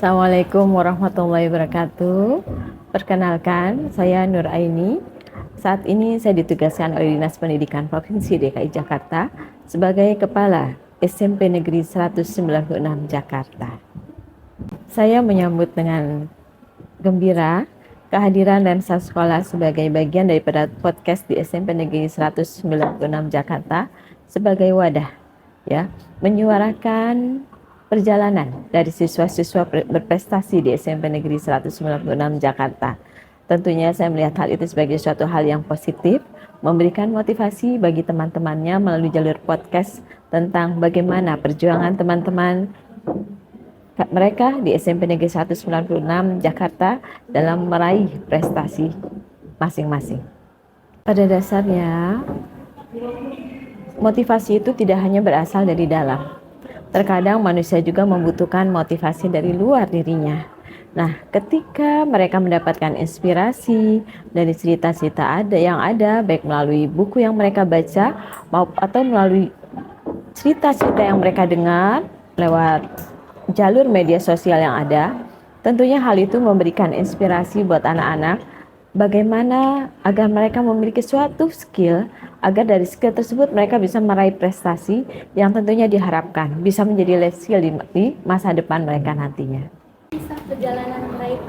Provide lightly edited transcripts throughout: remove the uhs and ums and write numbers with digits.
Assalamualaikum warahmatullahi wabarakatuh. Perkenalkan, saya Nur Aini. Saat ini saya ditugaskan oleh Dinas Pendidikan Provinsi DKI Jakarta sebagai Kepala SMP Negeri 196 Jakarta. Saya menyambut dengan gembira kehadiran Lensa Sekolah sebagai bagian daripada podcast di SMP Negeri 196 Jakarta sebagai wadah menyuarakan perjalanan dari siswa-siswa berprestasi di SMP Negeri 196 Jakarta. Tentunya saya melihat hal itu sebagai suatu hal yang positif, memberikan motivasi bagi teman-temannya melalui jalur podcast tentang bagaimana perjuangan teman-teman mereka di SMP Negeri 196 Jakarta dalam meraih prestasi masing-masing. Pada dasarnya, motivasi itu tidak hanya berasal dari dalam. Terkadang manusia juga membutuhkan motivasi dari luar dirinya. Nah, ketika mereka mendapatkan inspirasi dari cerita-cerita yang ada, baik melalui buku yang mereka baca atau melalui cerita-cerita yang mereka dengar lewat jalur media sosial yang ada, tentunya hal itu memberikan inspirasi buat anak-anak bagaimana agar mereka memiliki suatu skill, agar dari skill tersebut mereka bisa meraih prestasi yang tentunya diharapkan bisa menjadi life skill di masa depan mereka nantinya. Kisah perjalanan meraih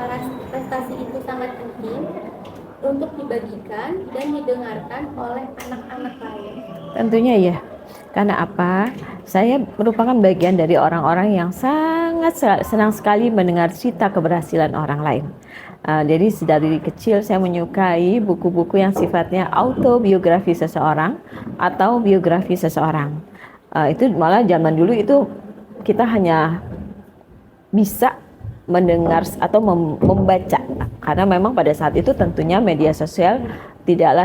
prestasi itu sangat penting untuk dibagikan dan didengarkan oleh anak-anak lain. Tentunya ya, karena apa? Saya merupakan bagian dari orang-orang yang sangat senang sekali mendengar cerita keberhasilan orang lain. Jadi dari kecil saya menyukai buku-buku yang sifatnya autobiografi seseorang atau biografi seseorang. Itu malah zaman dulu itu kita hanya bisa mendengar atau membaca, karena memang pada saat itu tentunya media sosial tidaklah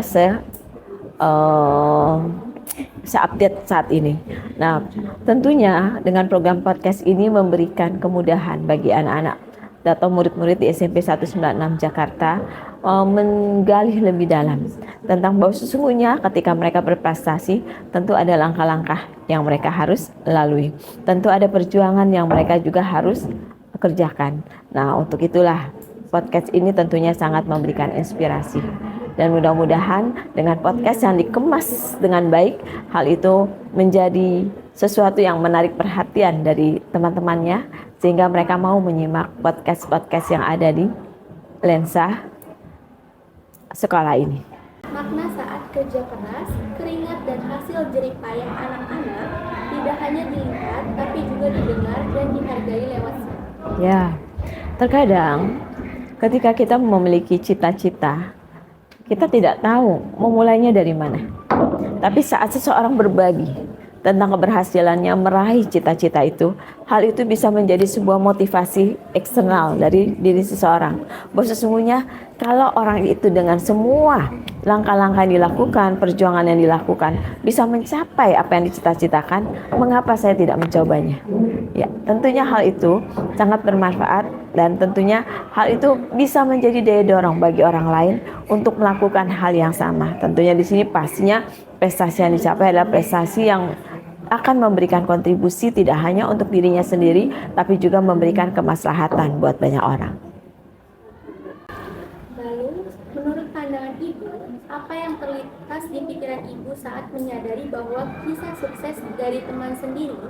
se-update saat ini. Nah, tentunya dengan program podcast ini memberikan kemudahan bagi anak-anak atau murid-murid di SMP 196 Jakarta menggali lebih dalam tentang bahwa sesungguhnya ketika mereka berprestasi tentu ada langkah-langkah yang mereka harus lalui. Tentu ada perjuangan yang mereka juga harus kerjakan. Nah, untuk itulah podcast ini tentunya sangat memberikan inspirasi. Dan mudah-mudahan dengan podcast yang dikemas dengan baik, hal itu menjadi sesuatu yang menarik perhatian dari teman-temannya, sehingga mereka mau menyimak podcast-podcast yang ada di Lensa Sekolah ini. Makna saat kerja keras, keringat dan hasil jerih payah anak-anak tidak hanya dilihat, tapi juga didengar dan dihargai lewat suara. Ya, terkadang ketika kita memiliki cita-cita, kita tidak tahu memulainya dari mana. Tapi saat seseorang berbagi tentang keberhasilannya meraih cita-cita itu, hal itu bisa menjadi sebuah motivasi eksternal dari diri seseorang. Bahwa sesungguhnya kalau orang itu dengan semua langkah-langkah yang dilakukan, perjuangan yang dilakukan, bisa mencapai apa yang dicita-citakan, mengapa saya tidak mencobanya? Ya, tentunya hal itu sangat bermanfaat dan tentunya hal itu bisa menjadi daya dorong bagi orang lain untuk melakukan hal yang sama. Tentunya di sini pastinya prestasi yang dicapai adalah prestasi yang akan memberikan kontribusi tidak hanya untuk dirinya sendiri, tapi juga memberikan kemaslahatan buat banyak orang. Lalu, menurut pandangan Ibu, apa yang terlintas di pikiran Ibu saat menyadari bahwa kisah sukses dari teman sendiri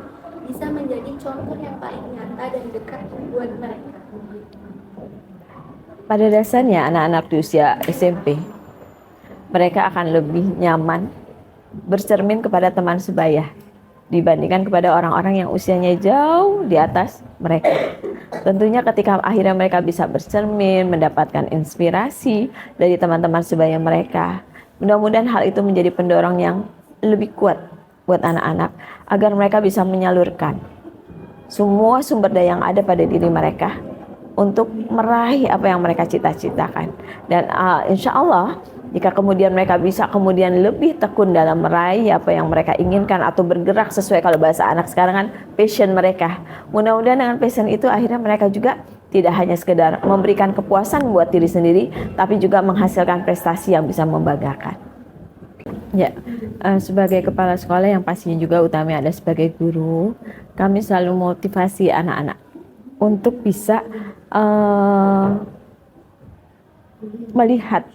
bisa menjadi contoh yang paling nyata dan dekat buat mereka? Pada dasarnya anak-anak di usia SMP, mereka akan lebih nyaman bercermin kepada teman sebaya dibandingkan kepada orang-orang yang usianya jauh di atas mereka. Tentunya ketika akhirnya mereka bisa bercermin, mendapatkan inspirasi dari teman-teman sebaya mereka, mudah-mudahan hal itu menjadi pendorong yang lebih kuat buat anak-anak agar mereka bisa menyalurkan semua sumber daya yang ada pada diri mereka untuk meraih apa yang mereka cita-citakan. Dan insya Allah jika kemudian mereka bisa kemudian lebih tekun dalam meraih apa yang mereka inginkan atau bergerak sesuai, kalau bahasa anak sekarang kan passion mereka, mudah-mudahan dengan passion itu akhirnya mereka juga tidak hanya sekedar memberikan kepuasan buat diri sendiri, tapi juga menghasilkan prestasi yang bisa membanggakan. Ya, sebagai kepala sekolah yang pastinya juga utamanya ada sebagai guru, kami selalu motivasi anak-anak untuk bisa melihat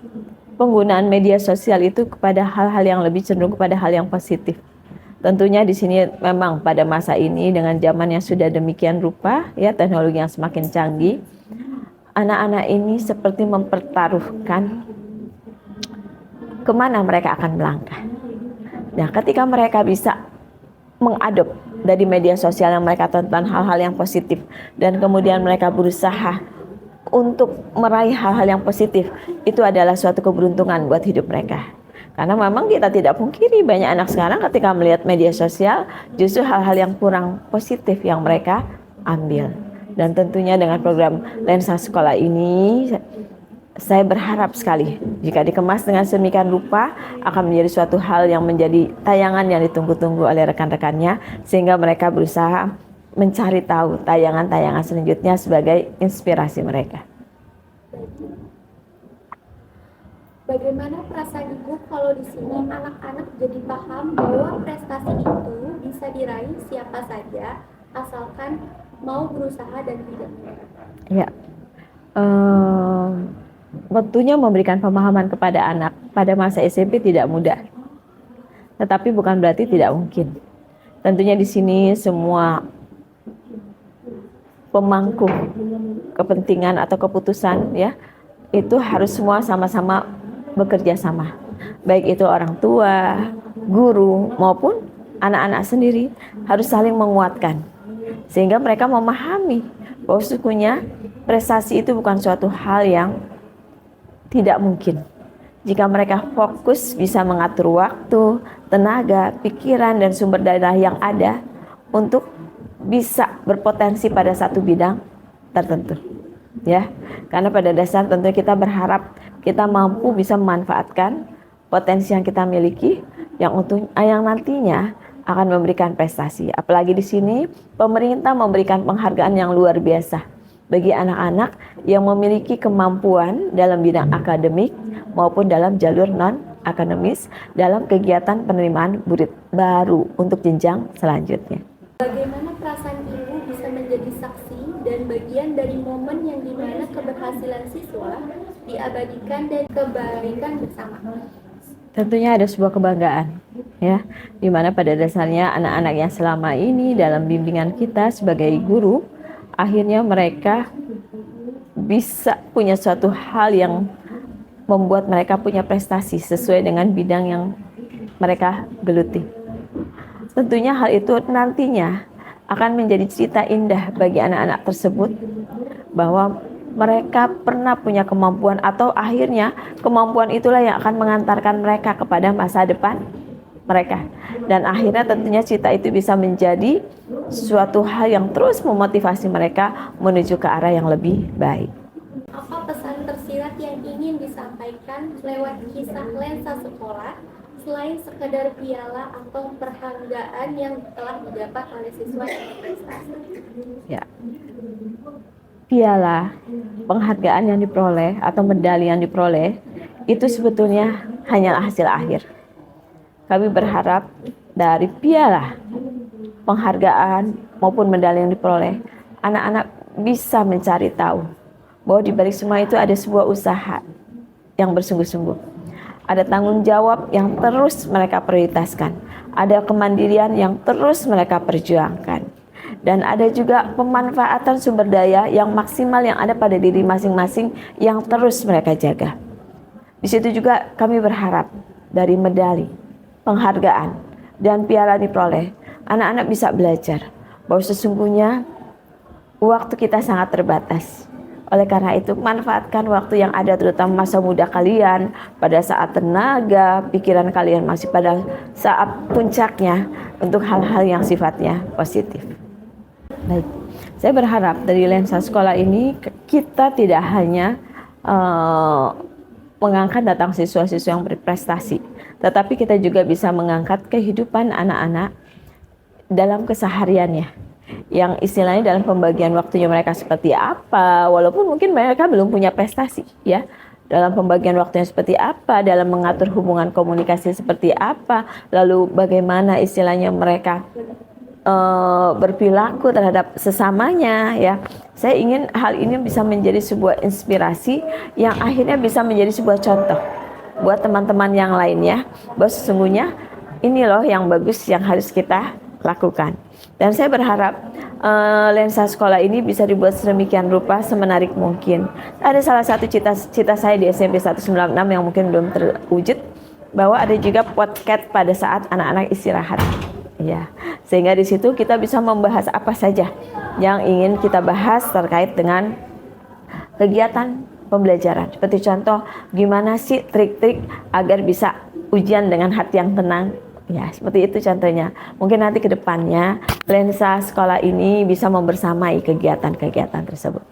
penggunaan media sosial itu kepada hal-hal yang lebih cenderung kepada hal yang positif. Tentunya di sini memang pada masa ini dengan zaman yang sudah demikian rupa, ya, teknologi yang semakin canggih, anak-anak ini seperti mempertaruhkan kemana mereka akan melangkah. Nah, ketika mereka bisa mengadop dari media sosial yang mereka tonton hal-hal yang positif dan kemudian mereka berusaha untuk meraih hal-hal yang positif, itu adalah suatu keberuntungan buat hidup mereka. Karena memang kita tidak pungkiri banyak anak sekarang ketika melihat media sosial justru hal-hal yang kurang positif yang mereka ambil. Dan tentunya dengan program Lensa Sekolah ini saya berharap sekali jika dikemas dengan sedemikian rupa akan menjadi suatu hal yang menjadi tayangan yang ditunggu-tunggu oleh rekan-rekannya, sehingga mereka berusaha mencari tahu tayangan-tayangan selanjutnya sebagai inspirasi mereka. Bagaimana perasaan Ibu kalau di sini anak-anak jadi paham bahwa prestasi itu bisa diraih siapa saja asalkan mau berusaha dan tidak menyerah? Ya, tentunya memberikan pemahaman kepada anak pada masa SMP tidak mudah, tetapi bukan berarti tidak mungkin. Tentunya di sini semua pemangku kepentingan atau keputusan, ya, itu harus semua sama-sama bekerja sama, baik itu orang tua, guru maupun anak-anak sendiri harus saling menguatkan sehingga mereka memahami bahwa sesungguhnya prestasi itu bukan suatu hal yang tidak mungkin jika mereka fokus bisa mengatur waktu, tenaga, pikiran dan sumber daya yang ada untuk bisa berpotensi pada satu bidang tertentu, ya. Karena pada dasar tentu kita berharap kita mampu bisa memanfaatkan potensi yang kita miliki yang nantinya akan memberikan prestasi. Apalagi di sini pemerintah memberikan penghargaan yang luar biasa bagi anak-anak yang memiliki kemampuan dalam bidang akademik maupun dalam jalur non-akademis dalam kegiatan penerimaan murid baru untuk jenjang selanjutnya. Bagaimana perasaan Ibu bisa menjadi saksi dan bagian dari momen yang dimana keberhasilan siswa diabadikan dan kebaikan bersama? Tentunya ada sebuah kebanggaan, ya, di mana pada dasarnya anak-anak yang selama ini dalam bimbingan kita sebagai guru, akhirnya mereka bisa punya suatu hal yang membuat mereka punya prestasi sesuai dengan bidang yang mereka geluti. Tentunya hal itu nantinya akan menjadi cerita indah bagi anak-anak tersebut bahwa mereka pernah punya kemampuan atau akhirnya kemampuan itulah yang akan mengantarkan mereka kepada masa depan mereka. Dan akhirnya tentunya cerita itu bisa menjadi suatu hal yang terus memotivasi mereka menuju ke arah yang lebih baik. Apa pesan tersirat yang ingin disampaikan lewat kisah Lensa Sekolah selain sekedar piala atau penghargaan yang telah didapat oleh siswa yang berprestasi? Ya. Piala, penghargaan yang diperoleh atau medali yang diperoleh itu sebetulnya hanyalah hasil akhir. Kami berharap dari piala, penghargaan maupun medali yang diperoleh, anak-anak bisa mencari tahu bahwa di balik semua itu ada sebuah usaha yang bersungguh-sungguh. Ada tanggung jawab yang terus mereka prioritaskan. Ada kemandirian yang terus mereka perjuangkan. Dan ada juga pemanfaatan sumber daya yang maksimal yang ada pada diri masing-masing yang terus mereka jaga. Di situ juga kami berharap dari medali, penghargaan, dan piala diperoleh, anak-anak bisa belajar bahwa sesungguhnya waktu kita sangat terbatas. Oleh karena itu, manfaatkan waktu yang ada terutama masa muda kalian pada saat tenaga, pikiran kalian masih pada saat puncaknya untuk hal-hal yang sifatnya positif. Baik, saya berharap dari Lensa Sekolah ini kita tidak hanya mengangkat datang siswa-siswa yang berprestasi, tetapi kita juga bisa mengangkat kehidupan anak-anak dalam kesehariannya, yang istilahnya dalam pembagian waktunya mereka seperti apa, walaupun mungkin mereka belum punya prestasi, ya, dalam pembagian waktunya seperti apa, dalam mengatur hubungan komunikasi seperti apa, lalu bagaimana istilahnya mereka berperilaku terhadap sesamanya ya. Saya ingin hal ini bisa menjadi sebuah inspirasi yang akhirnya bisa menjadi sebuah contoh buat teman-teman yang lainnya, bahwa sesungguhnya ini loh yang bagus yang harus kita lakukan. Dan saya berharap lensa sekolah ini bisa dibuat sedemikian rupa, semenarik mungkin. Ada salah satu cita-cita saya di SMP 196 yang mungkin belum terwujud, bahwa ada juga podcast pada saat anak-anak istirahat. Ya, sehingga di situ kita bisa membahas apa saja yang ingin kita bahas terkait dengan kegiatan pembelajaran. Seperti contoh, gimana sih trik-trik agar bisa ujian dengan hati yang tenang. Ya, seperti itu contohnya. Mungkin nanti ke depannya lensa sekolah ini bisa membersamai kegiatan-kegiatan tersebut.